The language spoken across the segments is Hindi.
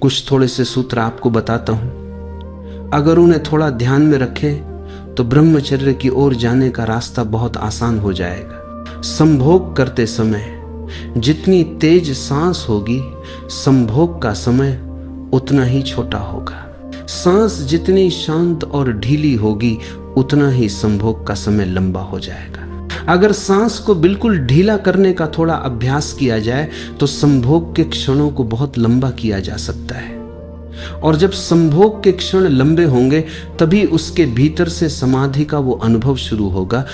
कुछ थोड़े से सूत्र आपको बताता हूं। अगर उन्हें थोड़ा ध्यान में रखें तो ब्रह्मचर्य की ओर जाने का रास्ता बहुत आसान हो जाएगा। संभोग करते समय जितनी तेज सांस होगी, संभोग का समय उतना ही छोटा होगा। सांस जितनी शांत और ढीली होगी, उतना ही संभोग का समय लंबा हो जाएगा। अगर सांस को बिल्कुल ढीला करने का थोड़ा अभ्यास किया जाए तो संभोग के क्षणों को बहुत लंबा किया जा सकता है। और जब संभोग के क्षण लंबे होंगे, तभी उसके भीतर से समाधि का वो अनुभव शुरू होगा,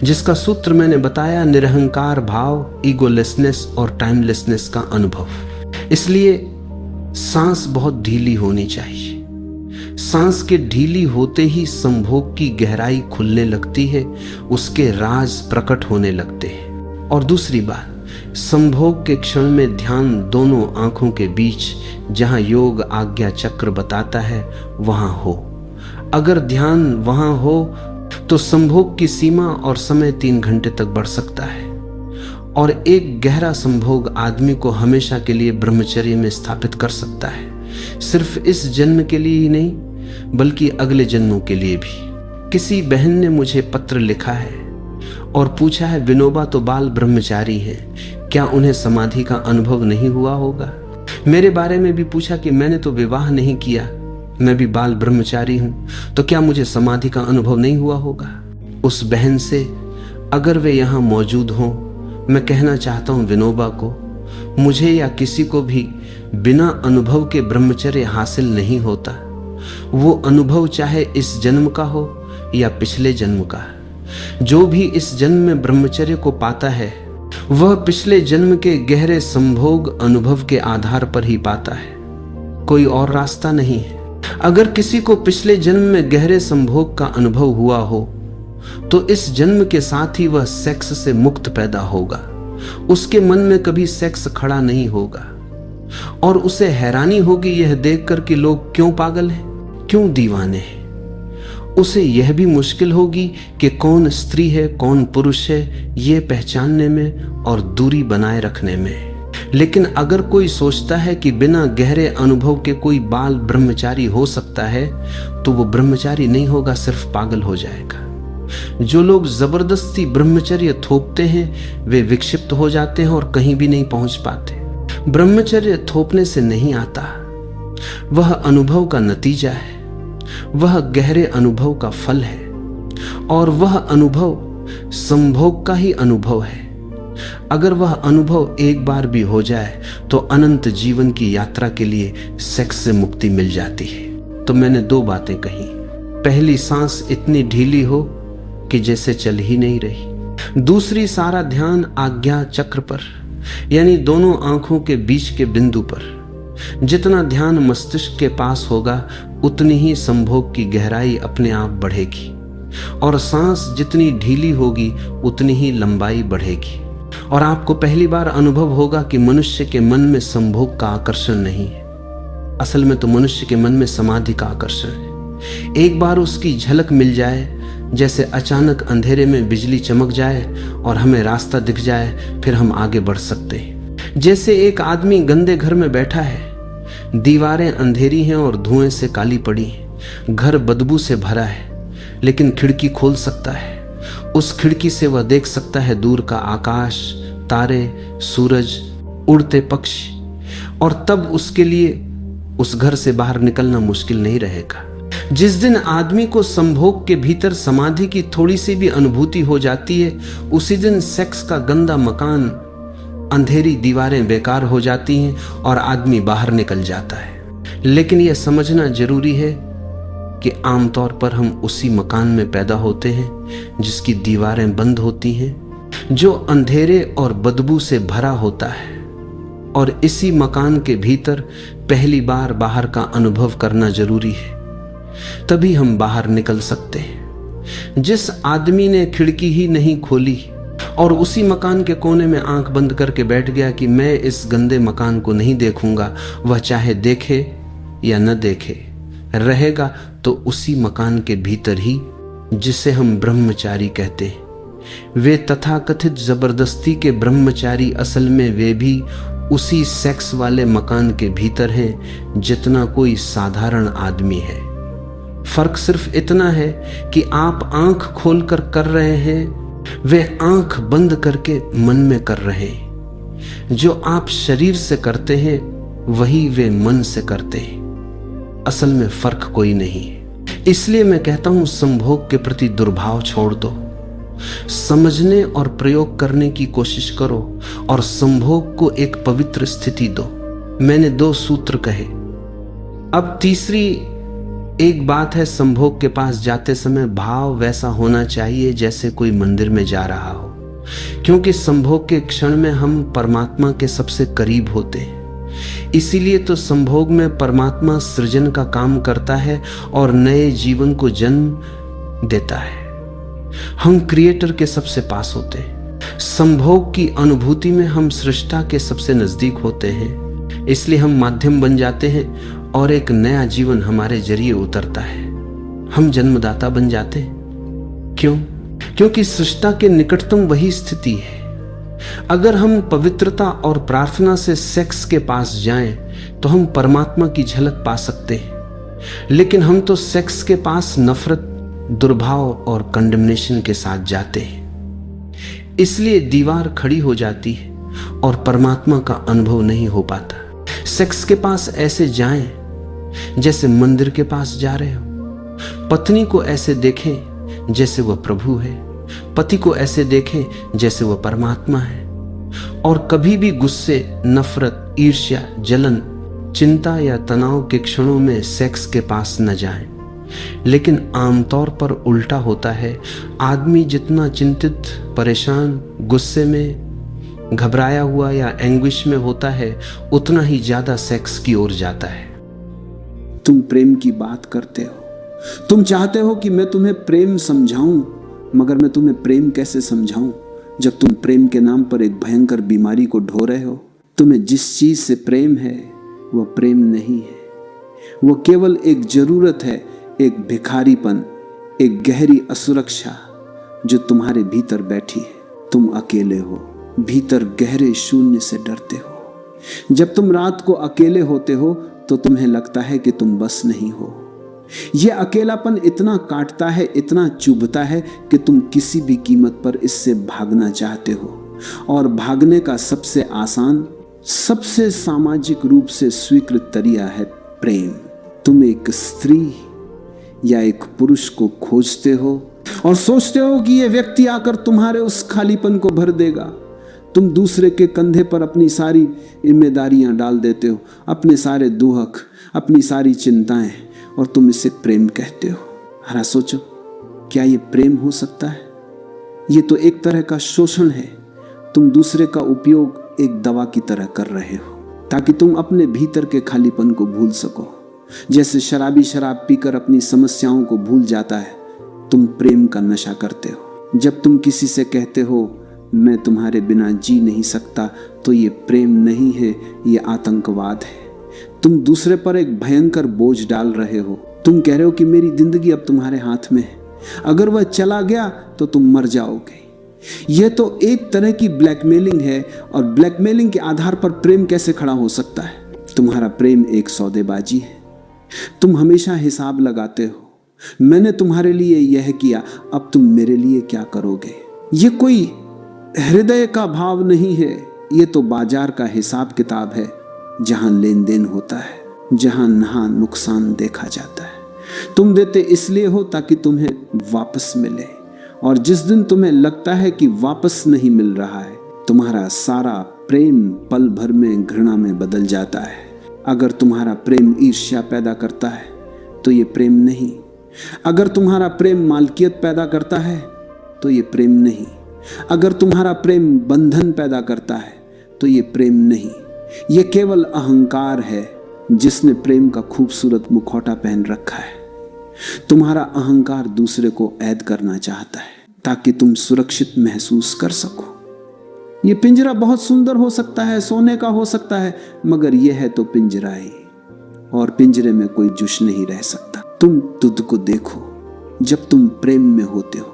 जिसका सूत्र मैंने बताया, निरहंकार भाव, ईगोलेसनेस और टाइमलेसनेस का अनुभव। इसलिए सांस बहुत ढीली होनी चाहिए। सांस के ढीली होते ही संभोग की गहराई खुलने लगती है, उसके राज प्रकट होने लगते हैं। और दूसरी बात, संभोग के क्षण में ध्यान दोनों आंखों के बीच, जहां योग आज्ञा चक्र बताता है, वहां हो। अगर ध्यान वहां हो तो संभोग की सीमा और समय 3 घंटे तक बढ़ सकता है। और एक गहरा संभोग आदमी को हमेशा के लिए ब्रह्मचर्य में स्थापित कर सकता है। सिर्फ इस जन्म के लिए ही नहीं, बल्कि अगले जन्मों के लिए भी। किसी बहन ने मुझे पत्र लिखा है और पूछा है, विनोबा तो बाल ब्रह्मचारी हैं, क्या उन्हें समाधि का अनुभव नहीं हुआ होगा? मेरे बारे में भी पूछा कि मैंने तो विवाह नहीं किया, मैं भी बाल ब्रह्मचारी हूं, तो क्या मुझे समाधि का अनुभव नहीं हुआ होगा? उस बहन से, अगर वे यहां मौजूद हों, मैं कहना चाहता हूं विनोबा को, मुझे या किसी को भी बिना अनुभव के ब्रह्मचर्य हासिल नहीं होता। वो अनुभव चाहे इस जन्म का हो या पिछले जन्म का। जो भी इस जन्म में ब्रह्मचर्य को पाता है, वह पिछले जन्म के गहरे संभोग अनुभव के आधार पर ही पाता है, कोई और रास्ता नहीं है। अगर किसी को पिछले जन्म में गहरे संभोग का अनुभव हुआ हो, तो इस जन्म के साथ ही वह सेक्स से मुक्त पैदा होगा। उसके मन में कभी सेक्स खड़ा नहीं होगा और उसे हैरानी होगी यह देखकर कि लोग क्यों पागल हैं, क्यों दीवाने हैं। उसे यह भी मुश्किल होगी कि कौन स्त्री है, कौन पुरुष है, ये पहचानने में और दूरी बनाए रखने में। लेकिन अगर कोई सोचता है कि बिना गहरे अनुभव के कोई बाल ब्रह्मचारी हो सकता है, तो वो ब्रह्मचारी नहीं होगा, सिर्फ पागल हो जाएगा। जो लोग जबरदस्ती ब्रह्मचर्य थोपते हैं, वे विक्षिप्त हो जाते हैं और कहीं भी नहीं पहुंच पाते। ब्रह्मचर्य थोपने से नहीं आता, वह अनुभव का नतीजा है, वह गहरे अनुभव का फल है, और वह अनुभव संभोग का ही अनुभव है। अगर वह अनुभव एक बार भी हो जाए तो अनंत जीवन की यात्रा के लिए सेक्स से मुक्ति मिल जाती है। तो मैंने 2 बातें कही। पहली, सांस इतनी ढीली हो कि जैसे चल ही नहीं रही। दूसरी, सारा ध्यान आज्ञा चक्र पर, यानी दोनों आंखों के बीच के बिंदु पर। जितना ध्यान मस्तिष्क के पास होगा, उतनी ही संभोग की गहराई अपने आप बढ़ेगी, और सांस जितनी ढीली होगी उतनी ही लंबाई बढ़ेगी। और आपको पहली बार अनुभव होगा कि मनुष्य के मन में संभोग का आकर्षण नहीं है, असल में तो मनुष्य के मन में समाधि का आकर्षण है। एक बार उसकी झलक मिल जाए, जैसे अचानक अंधेरे में बिजली चमक जाए और हमें रास्ता दिख जाए, फिर हम आगे बढ़ सकते हैं। जैसे एक आदमी गंदे घर में बैठा है, दीवारें अंधेरी हैं और धुएं से काली पड़ी हैं, घर बदबू से भरा है, लेकिन खिड़की खोल सकता है। उस खिड़की से वह देख सकता है दूर का आकाश, तारे, सूरज, उड़ते पक्षी, और तब उसके लिए उस घर से बाहर निकलना मुश्किल नहीं रहेगा। जिस दिन आदमी को संभोग के भीतर समाधि की थोड़ी सी भी अनुभूति हो जाती है, उसी दिन सेक्स का गंदा मकान, अंधेरी दीवारें बेकार हो जाती हैं और आदमी बाहर निकल जाता है। लेकिन यह समझना जरूरी है कि आमतौर पर हम उसी मकान में पैदा होते हैं जिसकी दीवारें बंद होती हैं, जो अंधेरे और बदबू से भरा होता है, और इसी मकान के भीतर पहली बार बाहर का अनुभव करना जरूरी है, तभी हम बाहर निकल सकते हैं। जिस आदमी ने खिड़की ही नहीं खोली और उसी मकान के कोने में आंख बंद करके बैठ गया कि मैं इस गंदे मकान को नहीं देखूंगा, वह चाहे देखे या न देखे, रहेगा तो उसी मकान के भीतर ही, जिसे हम ब्रह्मचारी कहते हैं। वे तथाकथित जबरदस्ती के ब्रह्मचारी असल में वे भी उसी सेक्स वाले मकान के भीतर हैं जितना कोई साधारण आदमी है। फर्क सिर्फ इतना है कि आप आंख खोलकर कर रहे हैं, वे आंख बंद करके मन में कर रहे हैं। जो आप शरीर से करते हैं वही वे मन से करते हैं। असल में फर्क कोई नहीं है। इसलिए मैं कहता हूं, संभोग के प्रति दुर्भाव छोड़ दो, समझने और प्रयोग करने की कोशिश करो और संभोग को एक पवित्र स्थिति दो। मैंने 2 सूत्र कहे। अब तीसरी एक बात है, संभोग के पास जाते समय भाव वैसा होना चाहिए जैसे कोई मंदिर में जा रहा हो, क्योंकि संभोग के क्षण में हम परमात्मा के सबसे करीब होते हैं। इसीलिए तो संभोग में परमात्मा सृजन का काम करता है और नए जीवन को जन्म देता है। हम क्रिएटर के सबसे पास होते हैं। संभोग की अनुभूति में हम सृष्टा के सबसे नजदीक होते हैं। इसलिए हम माध्यम बन जाते हैं और एक नया जीवन हमारे जरिए उतरता है। हम जन्मदाता बन जाते हैं। क्यों? क्योंकि सृष्टा के निकटतम वही स्थिति है। अगर हम पवित्रता और प्रार्थना से सेक्स के पास जाएं तो हम परमात्मा की झलक पा सकते हैं, लेकिन हम तो सेक्स के पास नफरत, दुर्भाव और कंडेमनेशन के साथ जाते हैं। इसलिए दीवार खड़ी हो जाती है और परमात्मा का अनुभव नहीं हो पाता। सेक्स के पास ऐसे जाएं जैसे मंदिर के पास जा रहे हो। पत्नी को ऐसे देखें जैसे वह प्रभु है, पति को ऐसे देखें जैसे वह परमात्मा है। और कभी भी गुस्से, नफरत, ईर्ष्या, जलन, चिंता या तनाव के क्षणों में सेक्स के पास न जाएं। लेकिन आमतौर पर उल्टा होता है। आदमी जितना चिंतित, परेशान, गुस्से में, घबराया हुआ या एंग्विश में होता है, उतना ही ज्यादा सेक्स की ओर जाता है। तुम प्रेम की बात करते हो, तुम चाहते हो कि मैं तुम्हें प्रेम समझाऊं, मगर मैं तुम्हें प्रेम कैसे समझाऊं जब तुम प्रेम के नाम पर एक भयंकर बीमारी को ढो रहे हो। तुम्हें जिस चीज से प्रेम है वह प्रेम नहीं है, वो केवल एक जरूरत है, एक भिखारीपन, एक गहरी असुरक्षा जो तुम्हारे भीतर बैठी है। तुम अकेले हो, भीतर गहरे शून्य से डरते हो। जब तुम रात को अकेले होते हो तो तुम्हें लगता है कि तुम बस नहीं हो। यह अकेलापन इतना काटता है, इतना चुभता है कि तुम किसी भी कीमत पर इससे भागना चाहते हो। और भागने का सबसे आसान, सबसे सामाजिक रूप से स्वीकृत तरीका है प्रेम। तुम एक स्त्री या एक पुरुष को खोजते हो और सोचते हो कि यह व्यक्ति आकर तुम्हारे उस खालीपन को भर देगा। तुम दूसरे के कंधे पर अपनी सारी जिम्मेदारियां डाल देते हो, अपने सारे दुख, अपनी सारी चिंताएं, और तुम इसे प्रेम कहते हो। जरा सोचो, क्या ये प्रेम हो सकता है? ये तो एक तरह का शोषण है। तुम दूसरे का उपयोग एक दवा की तरह कर रहे हो ताकि तुम अपने भीतर के खालीपन को भूल सको। जैसे शराबी शराब पीकर अपनी समस्याओं को भूल जाता है, तुम प्रेम का नशा करते हो। जब तुम किसी से कहते हो मैं तुम्हारे बिना जी नहीं सकता, तो ये प्रेम नहीं है, ये आतंकवाद है। तुम दूसरे पर एक भयंकर बोझ डाल रहे हो। तुम कह रहे हो कि मेरी जिंदगी अब तुम्हारे हाथ में है, अगर वह चला गया तो तुम मर जाओगे। यह तो एक तरह की ब्लैकमेलिंग है, और ब्लैकमेलिंग के आधार पर प्रेम कैसे खड़ा हो सकता है? तुम्हारा प्रेम एक सौदेबाजी है। तुम हमेशा हिसाब लगाते हो, मैंने तुम्हारे लिए यह किया, अब तुम मेरे लिए क्या करोगे? ये कोई हृदय का भाव नहीं है, ये तो बाजार का हिसाब किताब है, जहां लेन देन होता है, जहां नहा नुकसान देखा जाता है। तुम देते इसलिए हो ताकि तुम्हें वापस मिले, और जिस दिन तुम्हें लगता है कि वापस नहीं मिल रहा है, तुम्हारा सारा प्रेम पल भर में घृणा में बदल जाता है। अगर तुम्हारा प्रेम ईर्ष्या पैदा करता है तो ये प्रेम नहीं। अगर तुम्हारा प्रेम मालकियत पैदा करता है तो ये प्रेम नहीं। अगर तुम्हारा प्रेम बंधन पैदा करता है तो ये प्रेम नहीं। ये केवल अहंकार है जिसने प्रेम का खूबसूरत मुखौटा पहन रखा है। तुम्हारा अहंकार दूसरे को ऐद करना चाहता है ताकि तुम सुरक्षित महसूस कर सको। ये पिंजरा बहुत सुंदर हो सकता है, सोने का हो सकता है, मगर यह है तो पिंजरा ही, और पिंजरे में कोई जुश नहीं रह सकता। तुम खुद को देखो, जब तुम प्रेम में होते हो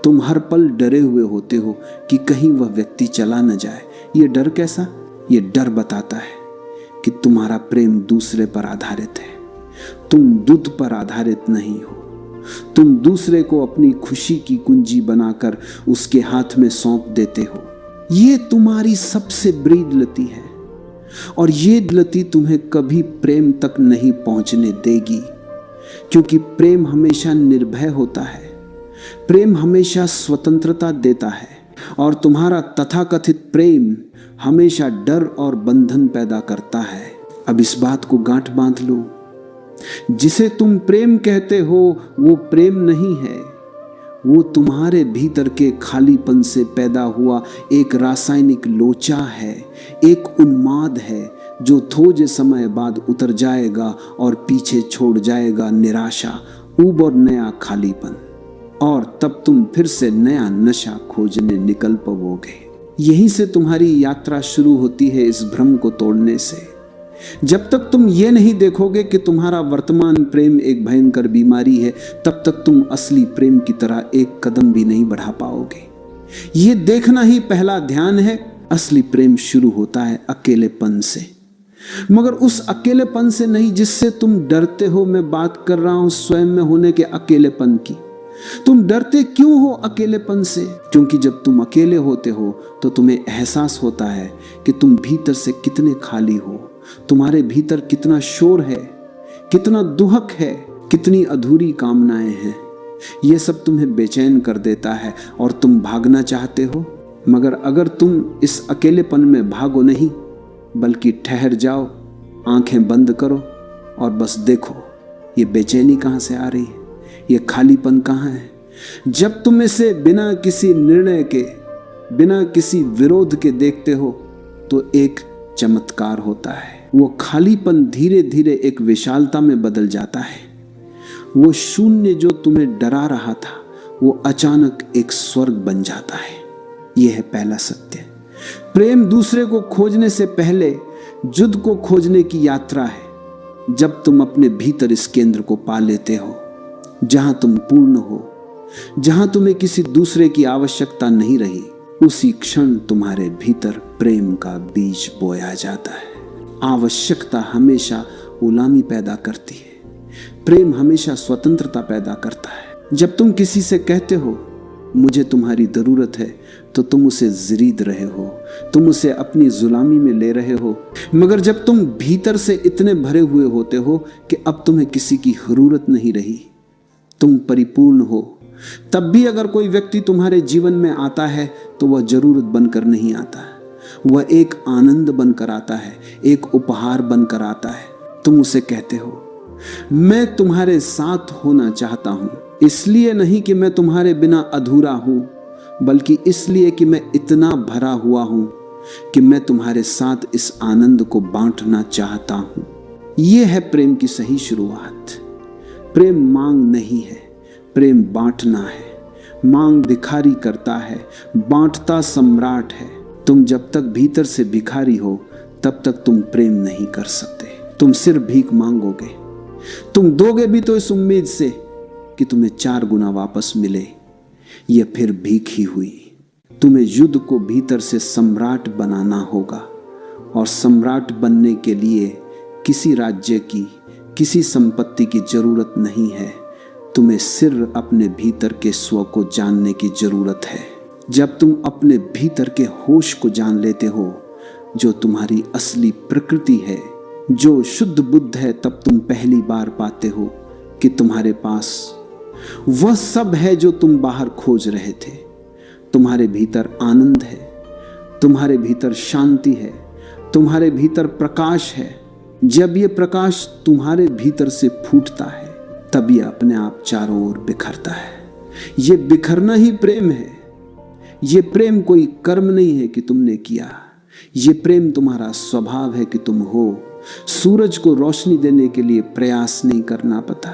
तुम हर पल डरे हुए होते हो कि कहीं वह व्यक्ति चला न जाए। ये डर कैसा? ये डर बताता है कि तुम्हारा प्रेम दूसरे पर आधारित है। तुम दूध पर आधारित नहीं हो। तुम दूसरे को अपनी खुशी की कुंजी बनाकर उसके हाथ में सौंप देते हो। ये तुम्हारी सबसे बड़ी गलती है और ये गलती तुम्हें कभी प्रेम तक नहीं पहुंचने देगी, क्योंकि प्रेम हमेशा निर्भय होता है। प्रेम हमेशा स्वतंत्रता देता है और तुम्हारा तथाकथित प्रेम हमेशा डर और बंधन पैदा करता है। अब इस बात को गांठ बांध लो, जिसे तुम प्रेम कहते हो वो प्रेम नहीं है। वो तुम्हारे भीतर के खालीपन से पैदा हुआ एक रासायनिक लोचा है, एक उन्माद है जो थोड़े समय बाद उतर जाएगा और पीछे छोड़ जाएगा निराशा, ऊब और नया खालीपन, और तब तुम फिर से नया नशा खोजने निकल पवोगे। यहीं से तुम्हारी यात्रा शुरू होती है इस भ्रम को तोड़ने से। जब तक तुम ये नहीं देखोगे कि तुम्हारा वर्तमान प्रेम एक भयंकर बीमारी है, तब तक तुम असली प्रेम की तरह एक कदम भी नहीं बढ़ा पाओगे। ये देखना ही पहला ध्यान है। असली प्रेम शुरू होता है अकेलेपन से, मगर उस अकेलेपन से नहीं जिससे तुम डरते हो। मैं बात कर रहा हूं स्वयं में होने के अकेलेपन की। तुम डरते क्यों हो अकेलेपन से? क्योंकि जब तुम अकेले होते हो तो तुम्हें एहसास होता है कि तुम भीतर से कितने खाली हो, तुम्हारे भीतर कितना शोर है, कितना दुहक है, कितनी अधूरी कामनाएं हैं। यह सब तुम्हें बेचैन कर देता है और तुम भागना चाहते हो। मगर अगर तुम इस अकेलेपन में भागो नहीं, बल्कि ठहर जाओ, आंखें बंद करो और बस देखो ये बेचैनी कहां से आ रही है, ये खालीपन कहां है। जब तुम इसे बिना किसी निर्णय के, बिना किसी विरोध के देखते हो तो एक चमत्कार होता है। वो खालीपन धीरे धीरे एक विशालता में बदल जाता है। वो शून्य जो तुम्हें डरा रहा था वो अचानक एक स्वर्ग बन जाता है। यह है पहला सत्य। प्रेम दूसरे को खोजने से पहले युद्ध को खोजने की यात्रा है। जब तुम अपने भीतर इस केंद्र को पा लेते हो जहां तुम पूर्ण हो, जहां तुम्हें किसी दूसरे की आवश्यकता नहीं रही, उसी क्षण तुम्हारे भीतर प्रेम का बीज बोया जाता है। आवश्यकता हमेशा गुलामी पैदा करती है, प्रेम हमेशा स्वतंत्रता पैदा करता है। जब तुम किसी से कहते हो मुझे तुम्हारी जरूरत है, तो तुम उसे जरीद रहे हो, तुम उसे अपनी गुलामी में ले रहे हो। मगर जब तुम भीतर से इतने भरे हुए होते हो कि अब तुम्हें किसी की जरूरत नहीं रही, तुम परिपूर्ण हो, तब भी अगर कोई व्यक्ति तुम्हारे जीवन में आता है तो वह जरूरत बनकर नहीं आता, वह एक आनंद बनकर आता है, एक उपहार बनकर आता है। तुम उसे कहते हो मैं तुम्हारे साथ होना चाहता हूं, इसलिए नहीं कि मैं तुम्हारे बिना अधूरा हूं, बल्कि इसलिए कि मैं इतना भरा हुआ हूं कि मैं तुम्हारे साथ इस आनंद को बांटना चाहता हूं। यह है प्रेम की सही शुरुआत। प्रेम मांग नहीं है, प्रेम बांटना है। मांग भिखारी करता है, बांटता सम्राट है। तुम जब तक भीतर से भिखारी हो तब तक तुम प्रेम नहीं कर सकते। तुम सिर्फ भीख मांगोगे। तुम दोगे भी तो इस उम्मीद से कि तुम्हें 4 गुना वापस मिले। यह फिर भीख ही हुई। तुम्हें युद्ध को भीतर से सम्राट बनाना होगा, और सम्राट बनने के लिए किसी राज्य की, किसी संपत्ति की जरूरत नहीं है। तुम्हें सिर्फ अपने भीतर के स्व को जानने की जरूरत है। जब तुम अपने भीतर के होश को जान लेते हो, जो तुम्हारी असली प्रकृति है, जो शुद्ध बुद्ध है, तब तुम पहली बार पाते हो कि तुम्हारे पास वह सब है जो तुम बाहर खोज रहे थे। तुम्हारे भीतर आनंद है, तुम्हारे भीतर शांति है, तुम्हारे भीतर प्रकाश है। जब ये प्रकाश तुम्हारे भीतर से फूटता है, तब ये अपने आप चारों ओर बिखरता है। ये बिखरना ही प्रेम है। ये प्रेम कोई कर्म नहीं है कि तुमने किया, ये प्रेम तुम्हारा स्वभाव है कि तुम हो। सूरज को रोशनी देने के लिए प्रयास नहीं करना पड़ता।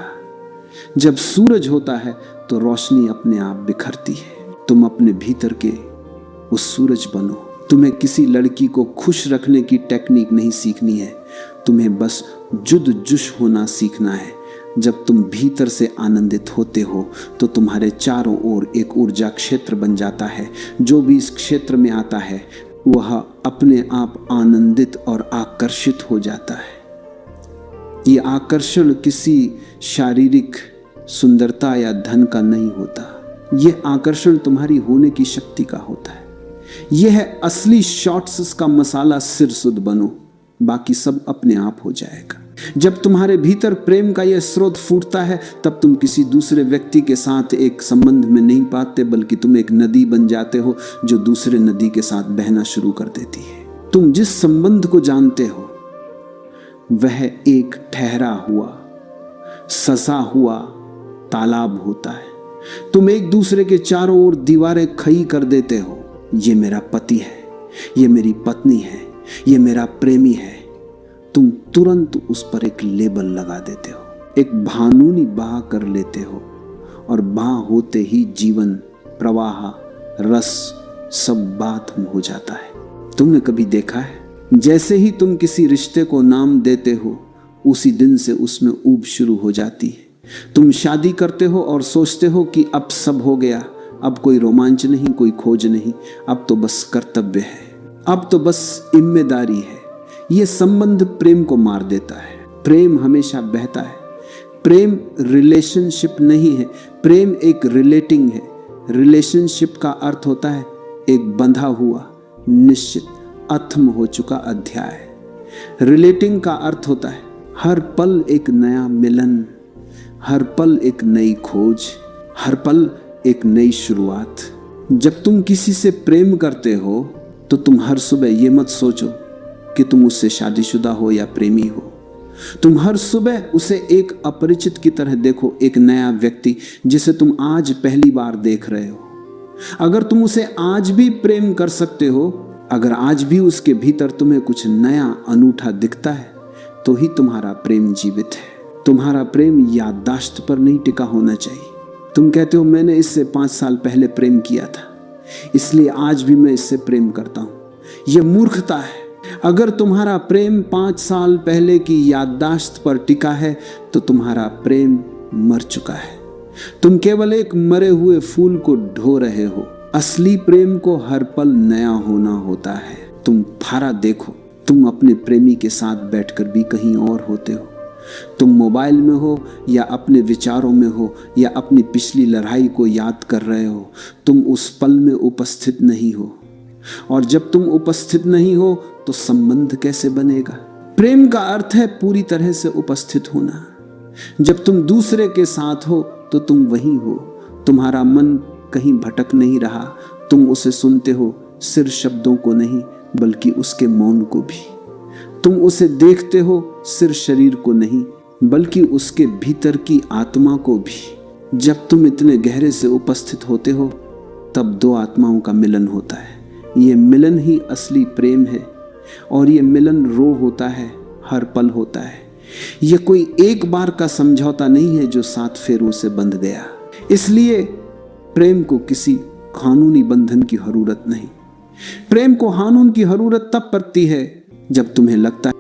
जब सूरज होता है तो रोशनी अपने आप बिखरती है। तुम अपने भीतर के उस सूरज बनो। तुम्हें किसी लड़की को खुश रखने की टेक्निक नहीं सीखनी है, तुम्हें बस जुद-जुश होना सीखना है। जब तुम भीतर से आनंदित होते हो तो तुम्हारे चारों ओर एक ऊर्जा क्षेत्र बन जाता है। जो भी इस क्षेत्र में आता है वह अपने आप आनंदित और आकर्षित हो जाता है। ये आकर्षण किसी शारीरिक सुंदरता या धन का नहीं होता, यह आकर्षण तुम्हारी होने की शक्ति का होता है। यह है असली शॉर्ट्स का मसाला। सिर सुध बनो, बाकी सब अपने आप हो जाएगा। जब तुम्हारे भीतर प्रेम का यह स्रोत फूटता है, तब तुम किसी दूसरे व्यक्ति के साथ एक संबंध में नहीं पाते, बल्कि तुम एक नदी बन जाते हो जो दूसरे नदी के साथ बहना शुरू कर देती है। तुम जिस संबंध को जानते हो वह एक ठहरा हुआ, ससा हुआ तालाब होता है। तुम एक दूसरे के चारों ओर दीवारें खड़ी कर देते हो। ये मेरा पति है, ये मेरी पत्नी है, ये मेरा प्रेमी है। तुम तुरंत उस पर एक लेबल लगा देते हो, एक भानूनी बाह कर लेते हो, और बाह होते ही जीवन, प्रवाह, रस सब बात हो जाता है। तुमने कभी देखा है, जैसे ही तुम किसी रिश्ते को नाम देते हो, उसी दिन से उसमें ऊब शुरू हो जाती है। तुम शादी करते हो और सोचते हो कि अब सब हो गया, अब कोई रोमांच नहीं, कोई खोज नहीं, अब तो बस कर्तव्य है, अब तो बस जिम्मेदारी है। यह संबंध प्रेम को मार देता है। प्रेम हमेशा बहता है। प्रेम रिलेशनशिप नहीं है, प्रेम एक रिलेटिंग है। रिलेशनशिप का अर्थ होता है एक बंधा हुआ, निश्चित, अथम हो चुका अध्याय। रिलेटिंग का अर्थ होता है हर पल एक नया मिलन, हर पल एक नई खोज, हर पल एक नई शुरुआत। जब तुम किसी से प्रेम करते हो तो तुम हर सुबह ये मत सोचो कि तुम उससे शादीशुदा हो या प्रेमी हो। तुम हर सुबह उसे एक अपरिचित की तरह देखो, एक नया व्यक्ति जिसे तुम आज पहली बार देख रहे हो। अगर तुम उसे आज भी प्रेम कर सकते हो, अगर आज भी उसके भीतर तुम्हें कुछ नया अनूठा दिखता है, तो ही तुम्हारा प्रेम जीवित है। तुम्हारा प्रेम याददाश्त पर नहीं टिका होना चाहिए। तुम कहते हो मैंने इससे 5 साल पहले प्रेम किया था, इसलिए आज भी मैं इससे प्रेम करता हूं। यह मूर्खता है। अगर तुम्हारा प्रेम 5 साल पहले की याददाश्त पर टिका है तो तुम्हारा प्रेम मर चुका है। तुम केवल एक मरे हुए फूल को ढो रहे हो। असली प्रेम को हर पल नया होना होता है। तुम फारा देखो, तुम अपने प्रेमी के साथ बैठकर भी कहीं और होते हो। तुम मोबाइल में हो या अपने विचारों में हो या अपनी पिछली लड़ाई को याद कर रहे हो। तुम उस पल में उपस्थित नहीं हो, और जब तुम उपस्थित नहीं हो तो संबंध कैसे बनेगा? प्रेम का अर्थ है पूरी तरह से उपस्थित होना। जब तुम दूसरे के साथ हो तो तुम वहीं हो। तुम्हारा मन कहीं भटक नहीं रहा। तुम उसे सुनते हो, सिर्फ शब्दों को नहीं बल्कि उसके मौन को भी। तुम उसे देखते हो, सिर्फ शरीर को नहीं बल्कि उसके भीतर की आत्मा को भी। जब तुम इतने गहरे से उपस्थित होते हो, तब 2 आत्माओं का मिलन होता है। ये मिलन ही असली प्रेम है, और ये मिलन रो होता है, हर पल होता है। यह कोई एक बार का समझौता नहीं है जो 7 फेरों से बंध गया। इसलिए प्रेम को किसी कानूनी बंधन की जरूरत नहीं। प्रेम को कानून की जरूरत तब पड़ती है जब तुम्हें लगता है